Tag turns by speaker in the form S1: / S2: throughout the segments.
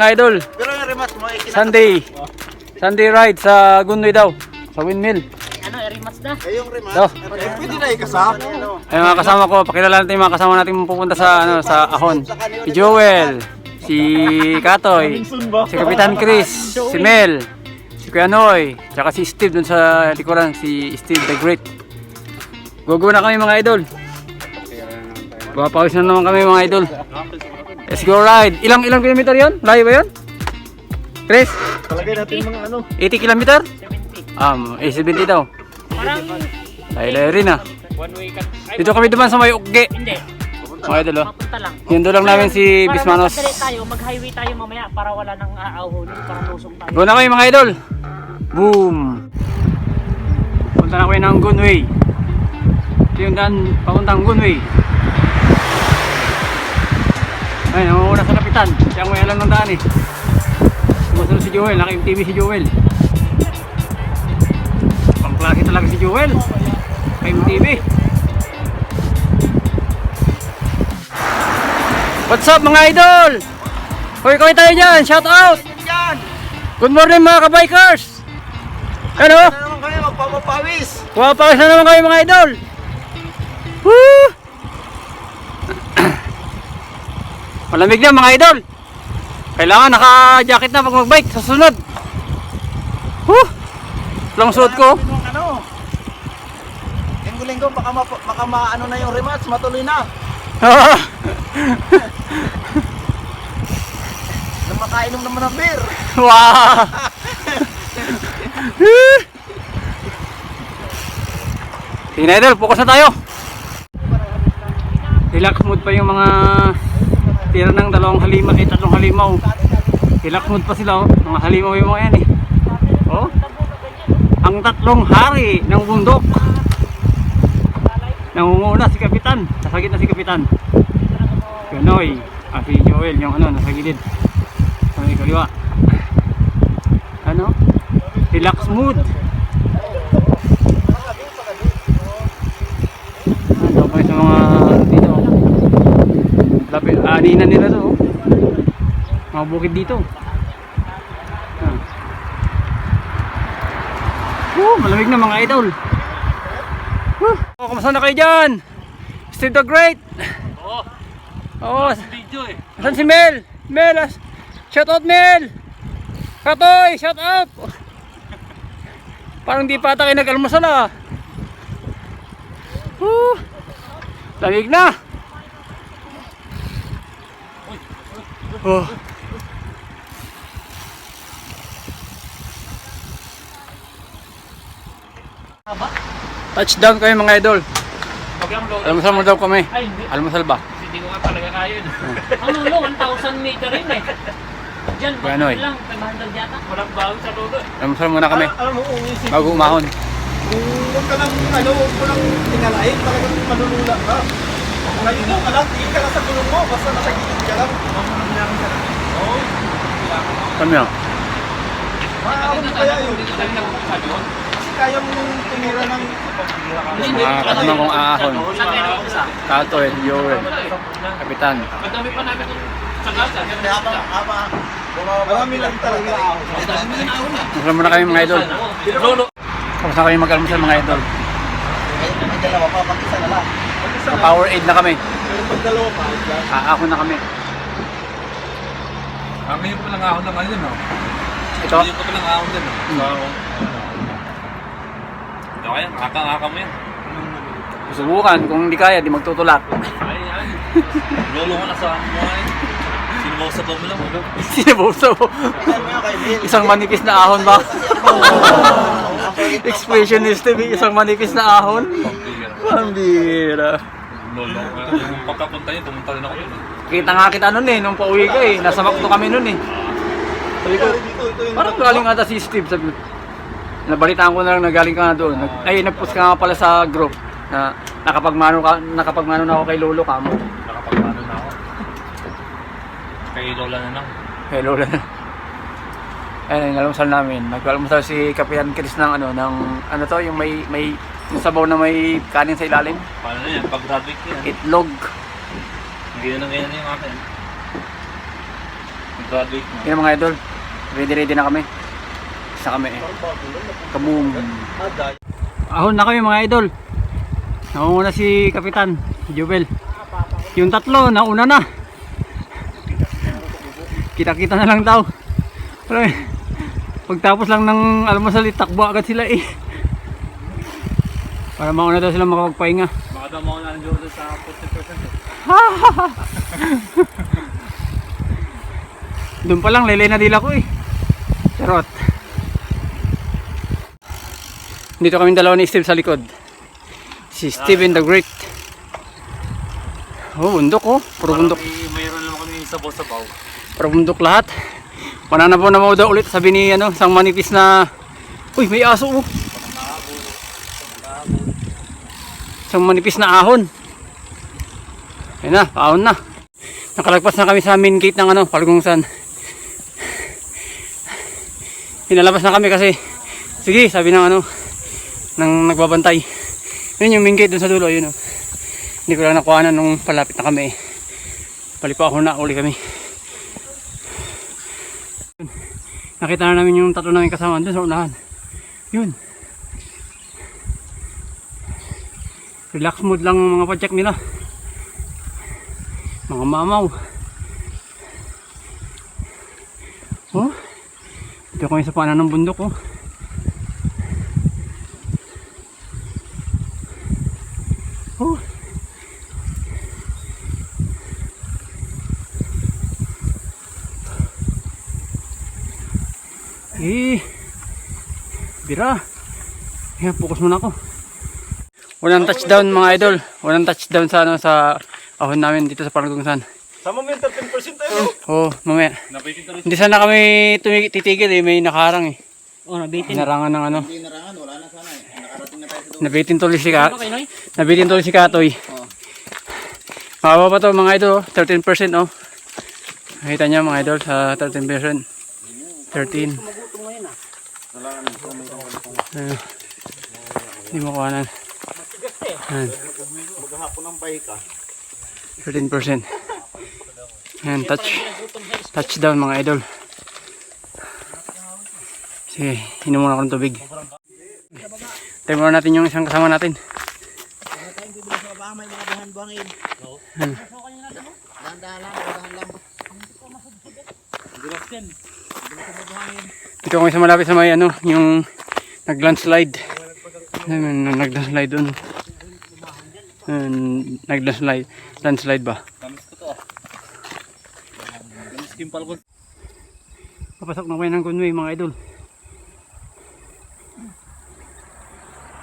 S1: mga idol.
S2: Pero yung rematch mo,
S1: Sunday ride sa Gunway daw. Sa windmill.
S3: Ano, rematch na?
S2: yung rematch.
S1: Daw.
S2: Pwede na ikasama.
S1: Ay mga kasama ko, pakilala natin yung mga kasama natin pupunta sa sa Ahon. Si Joel, si Katoy, si Kapitan Chris, si Mel, si Kuya Noy, tsaka si Steve dun sa likuran, si Steve the Great. Gogo na kami mga idol. Papawis na naman kami mga idol. Let's go ride. Ilang kilometer yon? Layo ba yon? Chris?
S2: Talagay natin mga ano.
S1: 80 kilometer?
S3: 70.
S1: 70 daw.
S3: Parang
S1: Layo rin ah.
S3: one way ka.
S1: Dito kami duman sa may Ugge.
S3: Hindi.
S1: Mga idol oh.
S3: Mapunta lang.
S1: Yun doon lang namin si
S3: Para
S1: Bismanos.
S3: magpadali tayo, mag-highway tayo mamaya para wala nang aahon. Para lusong tayo.
S1: Go na kayo mga idol. Boom. Punta na kayo ng Gunway. Ito yung daan papuntang Gunway. Ay, namumuna sa kapitan. Siya ang may alam ng daan eh. Sumusunod si Joel. Naka-MTV si Joel. Pangklase talaga si Joel. Naka-MTV. What's up mga idol? Hoy, kawin tayo dyan. Shout out. Good morning mga kabikers. Hello.
S2: Ano naman kayo, magpapapawis.
S1: Pumapawis na naman kayo mga idol. Woo! Malamig na mga idol. Kailangan naka-jacket na pag mag-bike sa sunod. Woo! Lang suot ko.
S2: Ano? Linggo-linggo, baka ano na yung rematch, matuloy na. Na makainom naman ng beer.
S1: Wow! Sige na idol, focus na tayo. Relax mood pa yung mga tira ng tatlong halimaw. Relax mood pa sila oh. Mga halimaw yung mga yan eh. Oh. Ang tatlong hari ng bundok. Nangunguna si Kapitan. Nasa gitna si Kapitan. Ganoy. Si Joel yung nasa gilid. Sa may kaliwa. Ano? Relax mood. Ano pa sa mga dito. Labi, aninan nila to. Mga bukid dito. Malamig na mga idol. Kumusta na kayo dyan? Steve the Great. Oo.
S3: Video eh.
S1: Asan si Mel? Shout out Mel. Katoy, shout out. Parang di pa ata kayo nag-almusal ah. Lamig na. Oh. Touchdown kayo mga idol. Almusal mo daw kami.
S3: Ay, hindi.
S1: Almusal ba?
S3: Hindi ko nga talaga kaya yun. Ang lulo, 1,000 meter rin eh. Diyan,
S1: Ganoy.
S3: lang, 500 yata. Walang bago sa lulo.
S1: Almusal muna kami.
S2: Alam mo, umisip.
S1: Bago umahon.
S2: Huwag ka lang, huwag mo lang tingalain, talagang malulula ka. Malino ka lang, tingin ka lang sa gulong mo, basta nasa gilid ka lang. Oo.
S1: Kami ah.
S2: Maaawag mo kaya yun. Kasi kaya mo nung tumira ng...
S1: Mga kasama kong aahon.
S3: Saan kayo nakapisa?
S1: Katoy, Joel, Kapitan.
S3: Madami pa namin itong sagasa.
S2: Marami lang talaga.
S1: Almusal muna kami mga idol.
S3: Lolo.
S1: Tapos na kami mag-almusal mga idol.
S2: May dalawa pa, pag-isa na lang.
S1: Power 8 na kami.
S2: Pero pag dalawa pa,
S1: Aahon na kami.
S4: Ngayon pa lang ahon na ngayon, no?
S1: Ito.
S4: Ngayon pa lang ahon din, no? Okay, nakaka mo yan.
S1: Susubukan. Kung hindi kaya, di magtutulak.
S4: Ay. Lolo mo na sa mga eh. Sinubaw mo lang, ano?
S1: Sinabuso. Isang manipis na ahon ba? Expressionist TV, isang manipis na ahon. Ang bira.
S4: Lolo, yung pagkapunta niya, pumunta rin ako yun.
S1: Kita nga kita nun eh, nung pauwi ka eh. Nasa Macdo kami nun eh. Sabi ko, parang galing ata si Steve. Sabi ko, nabalitaan ko na lang na galing ka nga doon. Nag-post ka nga pala sa group na nakapagmano na ako kay Lolo Kamo.
S4: Nakapagmano na ako. Kay Lola na lang.
S1: Kay Lola na. Ayun, nalamusal namin. Nagkalamusal si Kapitan Chris ng ano to, yung may yung sabaw na may kanin sa ilalim.
S4: Paano na yan? Pag-graduate yan.
S1: Itlog.
S4: Hindi na lang ganyan yung akin. Graduate mo.
S1: Yan mga idol. Ready na kami. Isa kami eh. Kaboom. Ahon na kami mga idol. Nauna si Kapitan, si Jubel. Yung tatlo, nauna na. Kita-kita na lang daw. Pero eh, pagtapos lang ng almusal, takbo agad sila eh. Para mauna daw sila makapagpahinga.
S4: Baka daw mauna ng Jordan sa 40% eh.
S1: Doon pa lang, lelay na dila ko eh. Charot. Dito kami dalawa ni Steve sa likod. Si Steven the Great. Oh, bundok oh. Puro bundok.
S4: Mayroon lang kami sa sabaw.
S1: Puro bundok lahat. Mananabaw na daw ulit. Sabi ni ano, isang manipis na, uy, may aso oh. Isang manipis na ahon. Ayun na, paahon na. Nakalagpas na kami sa main gate ng ano, Palgungsan. Pinalabas na kami kasi, sige, sabi ng ano, ng nagbabantay. Yun yung main gate dun sa dulo, yun oh. Hindi ko lang nakuhanan nung palapit na kami. Palipa ako na, uli kami. Nakita na namin yung tatlo namin kasama dun sa unahan. Yun. Relax mood lang mga project nila. Mga mamaw. Oh. Dito kami sa paanan ng bundok oh. Oh. Bira. Yan, focus muna ako. Walang touchdown mga idol. Walang touchdown sa ano sa ahon namin dito sa Palgungsan.
S2: Sama mo yung 13% tayo.
S1: Oh, mamaya.
S4: Nabitin ka rin.
S1: Hindi sana kami titigil eh, may nakarang eh.
S3: Oh, nabitin.
S1: Narangan ng ano.
S2: Hindi narangan, wala na sana eh. Nakarating na tayo sa doon.
S1: Nabitin tuloy si
S3: Ano kayo, Noy?
S1: Nabitin tuloy si Katoy. Mababa pa to mga idol, oh. 13% oh. Nakita niya mga idol sa 13%. 13.
S3: Magutom ngayon ah.
S1: Ayun. Hindi mo kuhanan. Ayan.
S2: Maghahapon ng bahika.
S1: 13%. Ayan, touchdown mga idol. Sige, inom muna ako ng tubig. Tayo muna natin yung isang kasama natin.
S2: May mga buhan-buhangin.
S1: Ayan.
S2: Dahan-dahan lang.
S1: Dito kami sa malapit sa may ano, yung nag-landslide. Nag-landslide dun. Nag-landslide ba?
S4: Kamis ko to ah. Kamis Kim Palgon.
S1: Papasok na kayo ng Conway mga idol.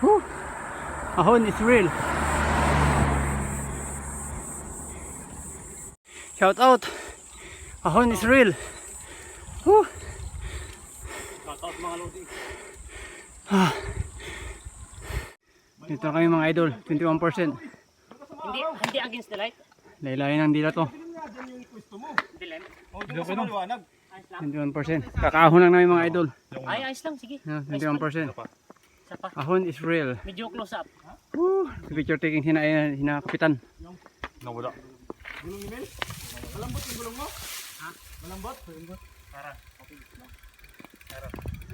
S1: Woo! Ahon is real. Shout out. Ahon is real. Woo!
S4: Shoutout mga lodi.
S1: Dito na kami mga idol, 21%.
S3: Hindi against the light.
S1: Laylayan ng dila to.
S3: Dilim.
S2: Hindi ko maliwanag.
S3: Ayos lang.
S1: 21%. Kakaahon lang namin mga idol.
S3: Ay, ayos lang. Sige.
S1: 21%.
S3: Isa pa.
S1: Ahon is real.
S3: Medyo close up.
S1: Woo! Picture taking hina kapitan.
S4: Nawala.
S2: Gulong email? Malambot yung gulong mo?
S3: Ha?
S2: Malambot?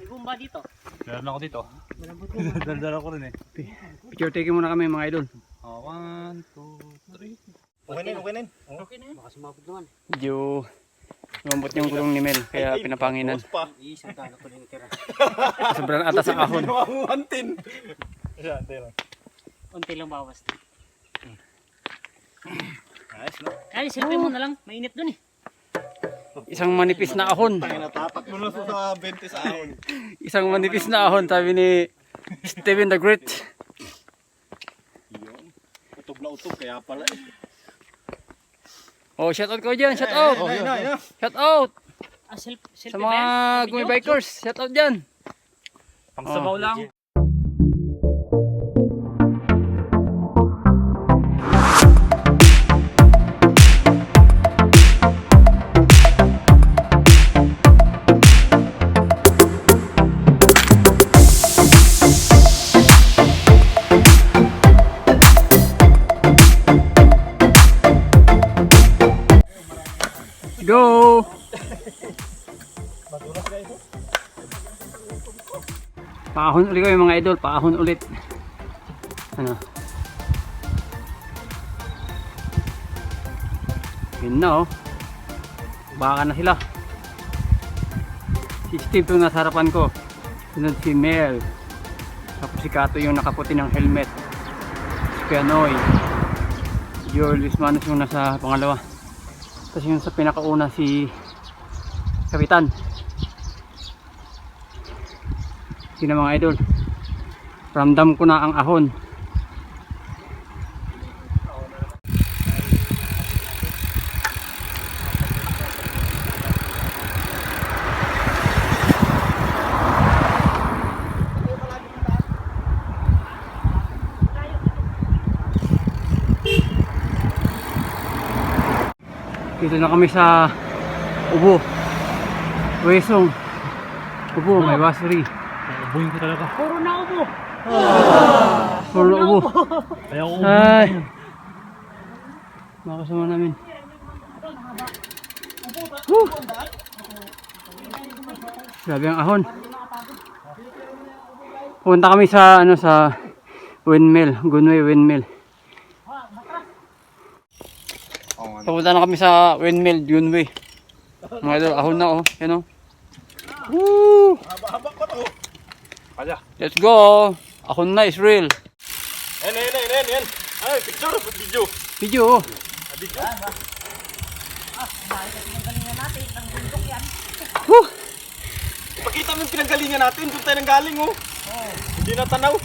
S3: May gumba dito.
S4: Meron ako dito. Daldal ako rin eh.
S1: Picture taking muna kami mga idol.
S4: 1, 2, 3.
S2: Okay na yun.
S3: Okay na yun. Baka sumabog naman.
S1: Medyo lumambot yung gulong ni Mel kaya pinapanginan.
S2: Pa.
S3: Isang talo ko din tira.
S1: Sobrang atas ang ahon.
S2: Nawamuhantin. Yan, tayo lang.
S3: Unti lang bawas.
S2: Ayos no?
S3: Ay, silpin mo na lang. Mainit dun eh.
S1: Isang manipis na ahon.
S2: Natapak mo na sa 20 sa ahon.
S1: Isang manipis na ahon sabi ni Steven the Great.
S2: Utog na utog kaya pala eh.
S1: Oh, shout out ko dyan, shout out.
S2: Ayun.
S1: Shout out
S3: Ah,
S1: sa
S3: silpin
S1: mga gumi bikers. Shout out dyan.
S4: Pangsabaw lang.
S1: Go! Paahon ulit kami mga idol, paahon ulit. Ano? Yun na oh. Baka na sila. Si Steve yung nasa harapan ko. Sunod si Mel. Tapos si Kato yung nakaputi ng helmet. Si Pianoy. Si Julius Manos yung nasa pangalawa. Tapos yung sa pinakauna si Kapitan. Sino mga idol? Ramdam ko na ang ahon. Dito na kami sa Ubo. Wesong. Ubo, may wasuri.
S3: Ubuhin ko talaga. Puro na ubo.
S1: Puro na ubo.
S3: Kaya ako
S1: Ay. Mga kasama namin. Woo! Grabe ang ahon. Punta kami sa ano sa windmill, Gunway windmill. Pupunta na kami sa windmill, Gunway. Mga idol, ahon na oh. Yan oh. Woo!
S2: Haba-haba pa to. Kaya.
S1: Let's go! Ahon na, Israel.
S2: Yan. Ay, picture o video?
S1: Video oh.
S2: Video?
S1: Woo!
S2: Ipakita mo yung pinanggalingan natin. Doon tayo nang galing oh. Hindi na tanaw.